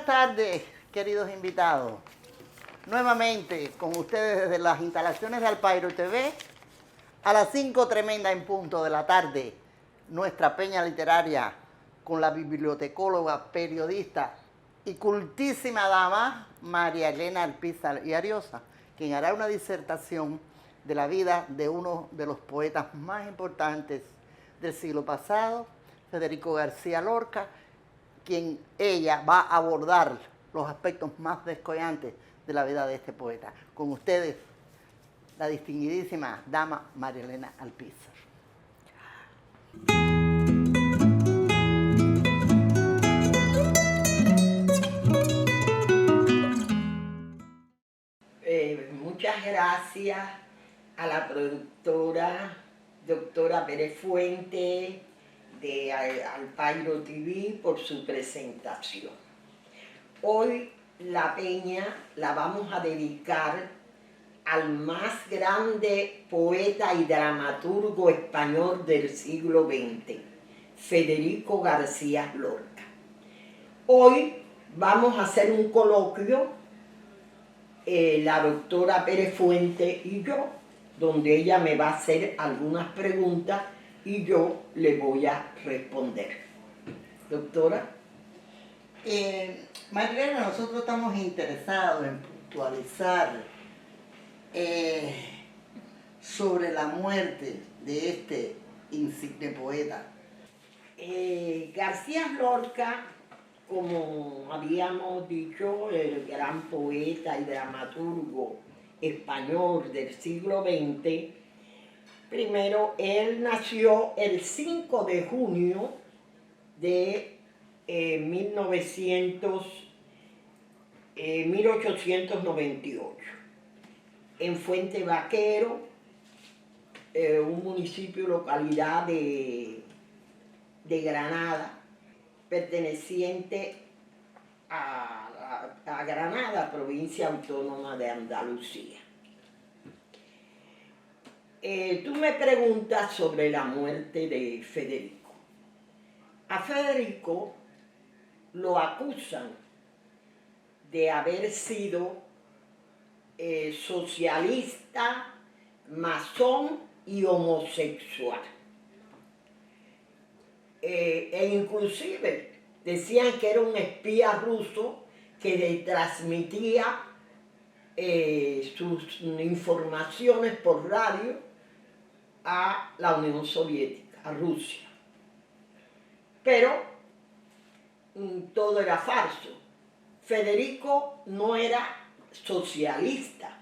Buenas tardes, queridos invitados. Nuevamente con ustedes desde las instalaciones de Alpairo TV, a las 5 tremenda en punto de la tarde, nuestra peña literaria con la bibliotecóloga, periodista y cultísima dama María Elena Alpizar y Ariosa, quien hará una disertación de la vida de uno de los poetas más importantes del siglo pasado, Federico García Lorca, quien ella va a abordar los aspectos más descollantes de la vida de este poeta. Con ustedes, la distinguidísima dama María Elena Alpizar. Muchas gracias a la productora, doctora Pérez Fuente, de Alpairo TV, por su presentación. Hoy la peña la vamos a dedicar al más grande poeta y dramaturgo español del siglo XX, Federico García Lorca. Hoy vamos a hacer un coloquio, la doctora Pérez Fuente y yo, donde ella me va a hacer algunas preguntas y yo le voy a responder. Doctora. María Elena, nosotros estamos interesados en puntualizar sobre la muerte de este insigne poeta. García Lorca, como habíamos dicho, el gran poeta y dramaturgo español del siglo XX, primero, él nació el 5 de junio de 1898 en Fuente Vaquero, un municipio, localidad de Granada, perteneciente a Granada, provincia autónoma de Andalucía. Tú me preguntas sobre la muerte de Federico. A Federico lo acusan de haber sido socialista, masón y homosexual. E inclusive decían que era un espía ruso que le transmitía sus informaciones por radio a la Unión Soviética, a Rusia. Pero todo era falso. Federico no era socialista.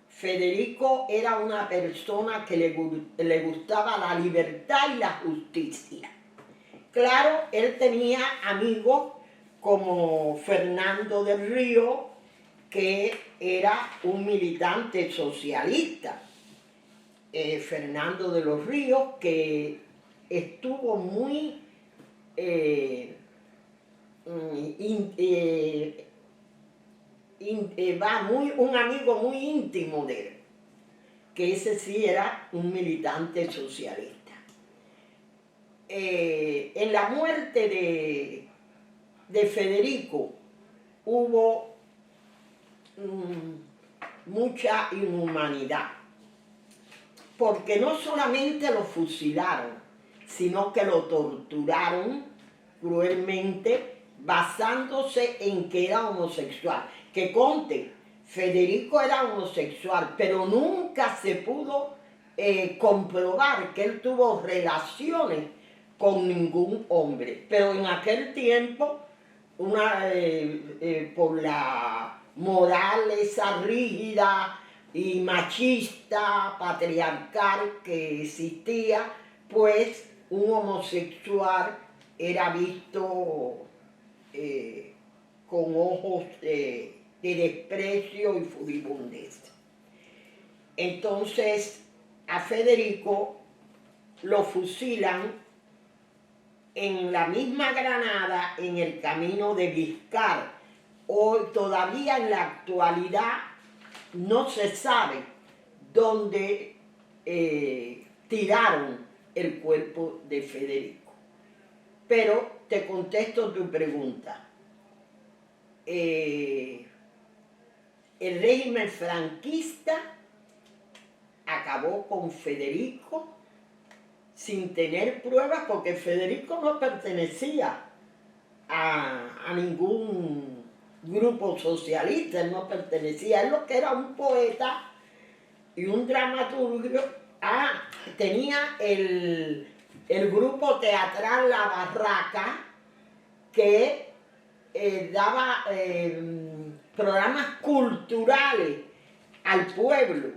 Federico era una persona que le gustaba la libertad y la justicia. Claro, él tenía amigos como Fernando del Río, que era un militante socialista. Fernando de los Ríos, que estuvo muy un amigo muy íntimo de él, que ese sí era un militante socialista. En la muerte de Federico hubo mucha inhumanidad, porque no solamente lo fusilaron, sino que lo torturaron cruelmente, basándose en que era homosexual. Que conste, Federico era homosexual, pero nunca se pudo comprobar que él tuvo relaciones con ningún hombre. Pero en aquel tiempo, por la moral esa rígida y machista, patriarcal que existía, pues un homosexual era visto con ojos de desprecio y furibundez. Entonces a Federico lo fusilan en la misma Granada, en el camino de Guiscar. Hoy todavía en la actualidad no se sabe dónde tiraron el cuerpo de Federico. Pero te contesto tu pregunta. el régimen franquista acabó con Federico sin tener pruebas, porque Federico no pertenecía a ningún grupo socialista, él no pertenecía, él lo que era un poeta y un dramaturgo. Tenía el grupo teatral La Barraca, que daba programas culturales al pueblo.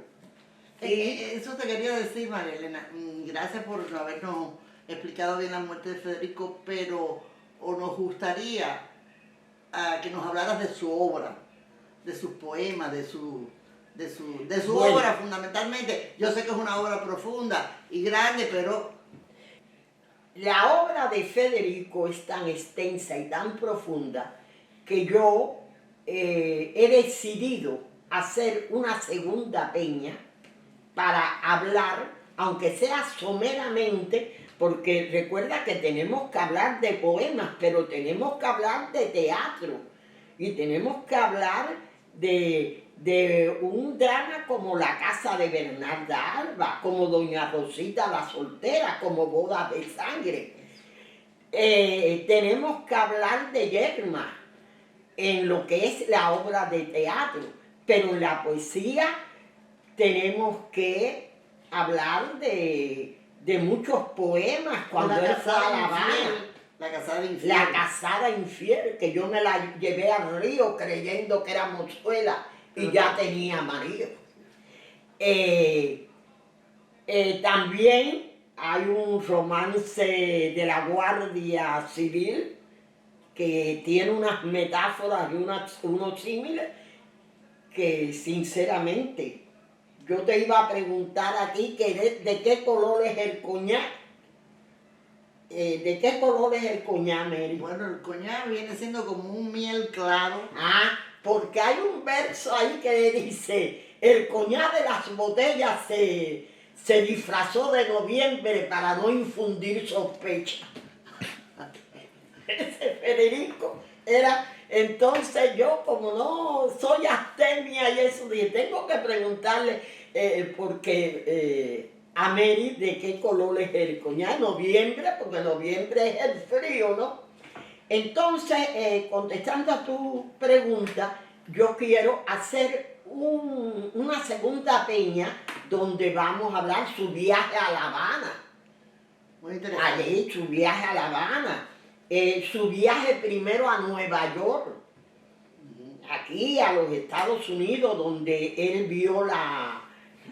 Eso te quería decir, María Elena. Gracias por habernos explicado bien la muerte de Federico, pero nos gustaría que nos hablaras de su obra, de sus poemas, de su Bueno. obra fundamentalmente. Yo sé que es una obra profunda y grande, pero La obra de Federico es tan extensa y tan profunda que yo he decidido hacer una segunda peña para hablar, aunque sea someramente, porque recuerda que tenemos que hablar de poemas, pero tenemos que hablar de teatro y tenemos que hablar de un drama como La Casa de Bernarda Alba, como Doña Rosita la Soltera, como Bodas de Sangre. Tenemos que hablar de Yerma en lo que es la obra de teatro, pero en la poesía tenemos que hablar de muchos poemas cuando él fue a La Habana. La casada infiel. La casada infiel, que yo me la llevé al río creyendo que era mozuela y ya tenía marido. También hay un romance de la Guardia Civil que tiene unas metáforas y unos símiles que sinceramente yo te iba a preguntar a ti que de qué color es el coñac. ¿De qué color es el coñac, Mary? Bueno, el coñac viene siendo como un miel claro. Porque hay un verso ahí que dice, el coñac de las botellas se disfrazó de noviembre para no infundir sospecha. Ese Federico era, entonces yo como no soy astemia y eso, dije, tengo que preguntarle, porque a Mary de qué color es el coñac, noviembre, porque noviembre es el frío, ¿no? Entonces, contestando a tu pregunta, yo quiero hacer una segunda peña donde vamos a hablar su viaje a La Habana. Muy interesante. Allí, su viaje a La Habana. Su viaje primero a Nueva York, aquí a los Estados Unidos, donde él vio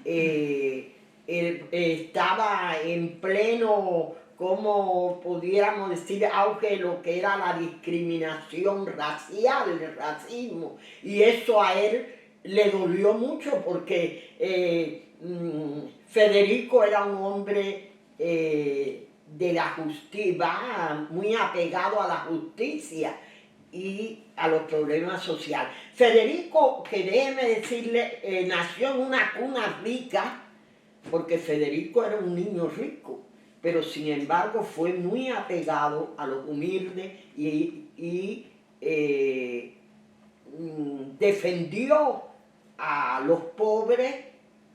él estaba en pleno, como pudiéramos decir, auge de lo que era la discriminación racial, el racismo, y eso a él le dolió mucho porque Federico era un hombre de la justicia, muy apegado a la justicia y a los problemas sociales. Federico, que déjeme decirle, nació en una cuna rica, porque Federico era un niño rico, pero sin embargo fue muy apegado a los humildes y defendió a los pobres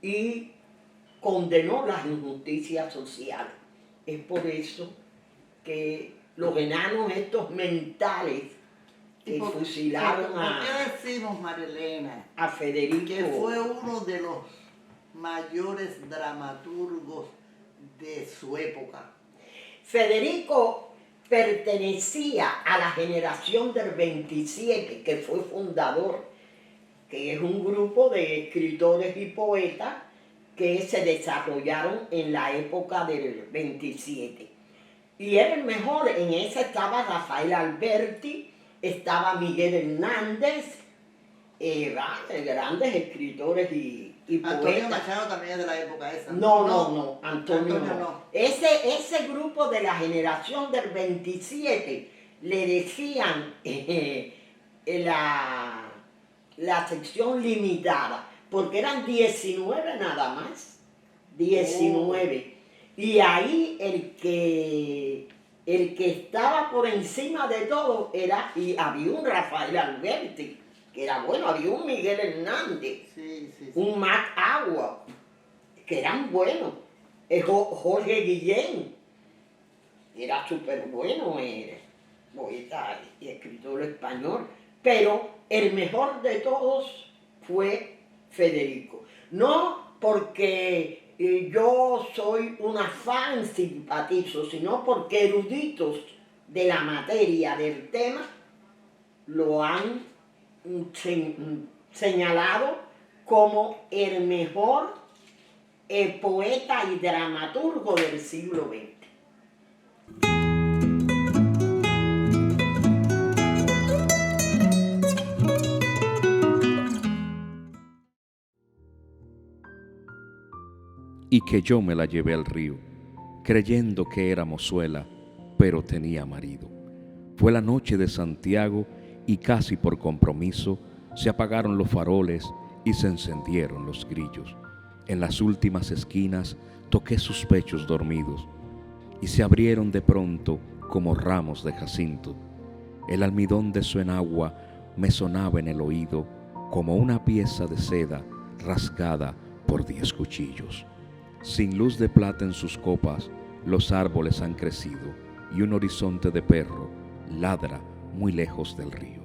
y condenó las injusticias sociales. Es por eso que los enanos estos mentales que fusilaron ¿Por qué decimos, María Elena, a Federico? que fue uno de los mayores dramaturgos de su época? Federico pertenecía a la generación del 27, que fue fundador, que es un grupo de escritores y poetas que se desarrollaron en la época del 27. Y era el mejor, en esa estaba Rafael Alberti, estaba Miguel Hernández, grandes escritores y poetas. Antonio Machado también es de la época esa. No, Antonio no. no. Ese grupo de la generación del 27 le decían la sección limitada, porque eran 19 nada más, 19. Y ahí el que El que estaba por encima de todo era, y había un Rafael Alberti, que era bueno, había un Miguel Hernández, un Mac Agua, que eran buenos. Jorge Guillén, era súper bueno, poeta y escritor español, pero el mejor de todos fue Federico. No porque yo soy una fan simpatizo, sino porque eruditos de la materia, del tema, lo han señalado como el mejor poeta y dramaturgo del siglo XX. Y que yo me la llevé al río, creyendo que era mozuela, pero tenía marido. Fue la noche de Santiago y casi por compromiso se apagaron los faroles y se encendieron los grillos. En las últimas esquinas toqué sus pechos dormidos y se abrieron de pronto como ramos de jacinto. El almidón de su enagua me sonaba en el oído como una pieza de seda rasgada por 10 cuchillos. Sin luz de plata en sus copas, los árboles han crecido y un horizonte de perro ladra muy lejos del río.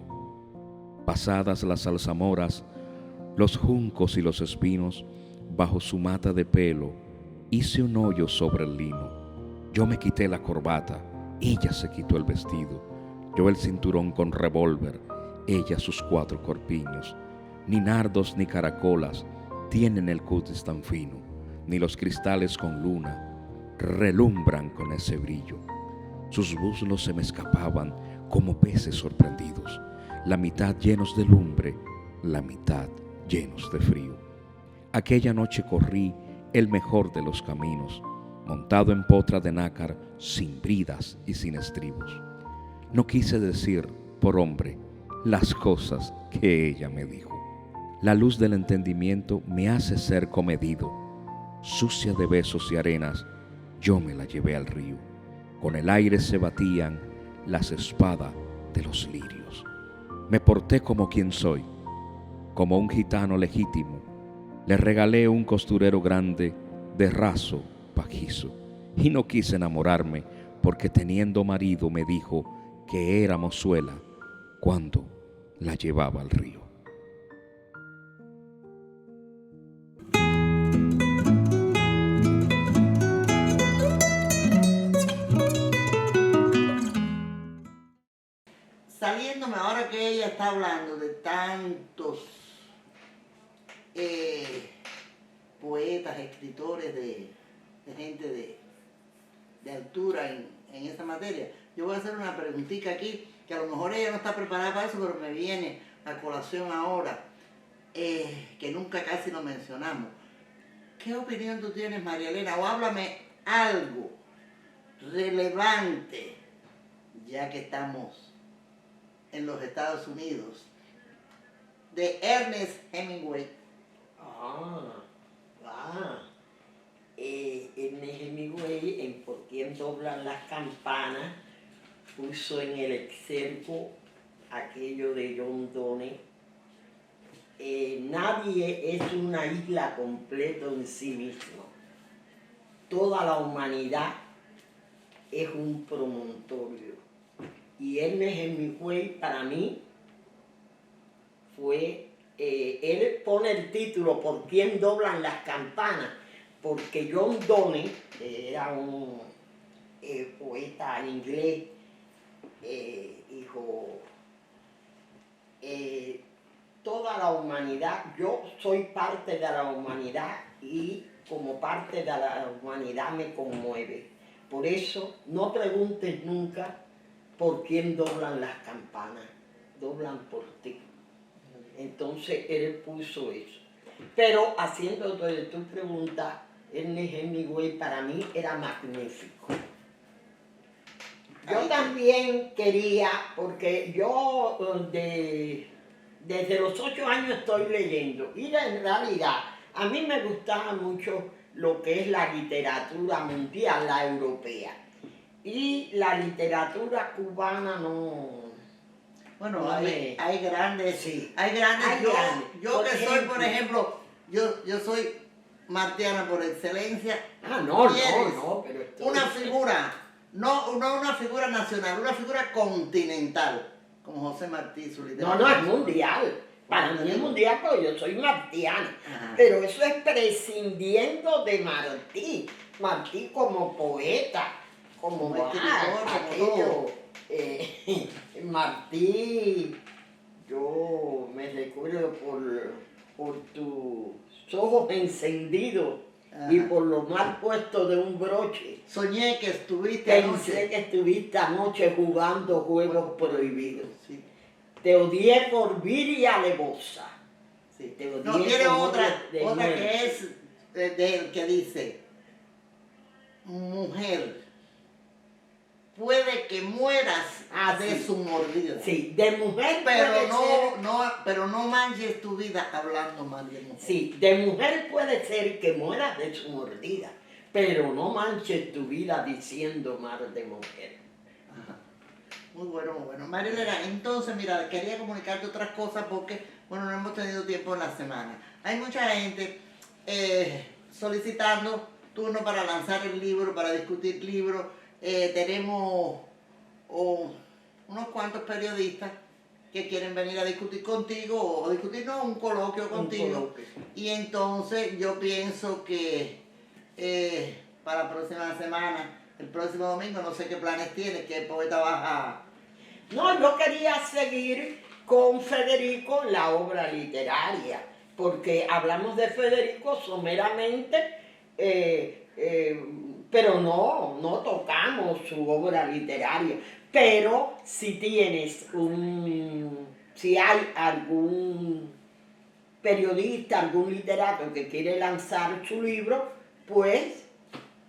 Pasadas las zarzamoras, los juncos y los espinos, bajo su mata de pelo, hice un hoyo sobre el lino. Yo me quité la corbata, ella se quitó el vestido, yo el cinturón con revólver, ella sus 4 corpiños. Ni nardos ni caracolas tienen el cutis tan fino, ni los cristales con luna relumbran con ese brillo. Sus muslos se me escapaban como peces sorprendidos, la mitad llenos de lumbre, la mitad llenos de frío. Aquella noche corrí el mejor de los caminos, montado en potra de nácar, sin bridas y sin estribos. No quise decir, por hombre, las cosas que ella me dijo. La luz del entendimiento me hace ser comedido. Sucia de besos y arenas, yo me la llevé al río. Con el aire se batían las espadas de los lirios. Me porté como quien soy, como un gitano legítimo. Le regalé un costurero grande de raso pajizo y no quise enamorarme porque teniendo marido me dijo que era mozuela cuando la llevaba al río. Saliéndome ahora que ella está hablando de tantos poetas, escritores, de gente de altura en esa materia, yo voy a hacer una preguntita aquí, que a lo mejor ella no está preparada para eso, pero me viene a colación ahora, que nunca casi lo mencionamos. ¿Qué opinión tú tienes, María Elena? O háblame algo relevante, ya que estamos en los Estados Unidos, de Ernest Hemingway. Ernest Hemingway, en Por quién doblan las campanas, puso en el excerpo aquello de John Donne. Nadie es una isla completa en sí mismo. Toda la humanidad es un promontorio. Y Ernest Hemingway para mí fue, él pone el título Por quién doblan las campanas, porque John Donne era un poeta inglés, dijo, toda la humanidad, yo soy parte de la humanidad y como parte de la humanidad me conmueve. Por eso no preguntes nunca por quién doblan las campanas, doblan por ti. Entonces él puso eso. Pero haciéndote tu pregunta, Ernest Hemingway para mí era magnífico. Yo también quería, porque yo desde los 8 años estoy leyendo, y en realidad a mí me gustaba mucho lo que es la literatura mundial, la europea. Y la literatura cubana no... Bueno, No hay grandes, Sí. hay grandes. Hay Yo, grandes. yo Por que soy, ejemplo. por ejemplo, yo soy martiana por excelencia. Ah, no, ¿Quieres pero esto una es- figura, no una figura nacional, una figura continental, como José Martí, su No, literatura. es mundial. Para mí es mundial porque yo soy martiana. Ajá. Pero eso es prescindiendo de Martí. Martí como poeta, como Como escritor, como todo. Martí, yo me recuerdo por tus ojos encendidos y Ajá. por lo mal puesto de un broche. Soñé que estuviste Pensé anoche. que estuviste anoche jugando juegos prohibidos. Sí, Te odié por vil y alevosa. sí. Te odié No, tiene como otra de que muerte. es de él, que dice, mujer, puede que mueras de Sí. su mordida. Sí, de mujer Pero puede ser. pero no manches tu vida hablando mal de mujer. Sí, de mujer puede ser que mueras de su mordida, pero no manches tu vida diciendo mal de mujer. Ajá. Muy bueno, muy bueno. Marilena, entonces, mira, quería comunicarte otras cosas porque, bueno, no hemos tenido tiempo en la semana. Hay mucha gente solicitando turno para lanzar el libro, para discutir libros. Tenemos unos cuantos periodistas que quieren venir a discutir contigo o discutir, no, un coloquio contigo. coloquio. Y entonces yo pienso que para la próxima semana, el próximo domingo, no sé qué planes tienes, qué poeta vas a... No, yo quería seguir con Federico la obra literaria, porque hablamos de Federico someramente, pero no tocamos su obra literaria. Pero si si hay algún periodista, algún literato que quiere lanzar su libro, pues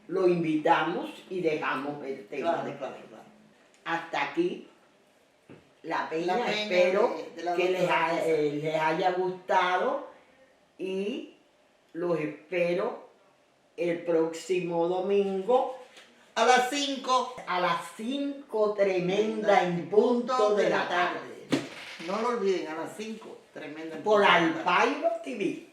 lo invitamos y dejamos el tema. Claro, de claro, Federico. claro. Hasta aquí la peña, La peña espero de la que doctora Rosa. les haya gustado y los espero el próximo domingo A las 5 a las 5 tremenda en punto de la tarde No lo olviden, a las 5, tremenda. en por punto de la tarde. Alpairo TV.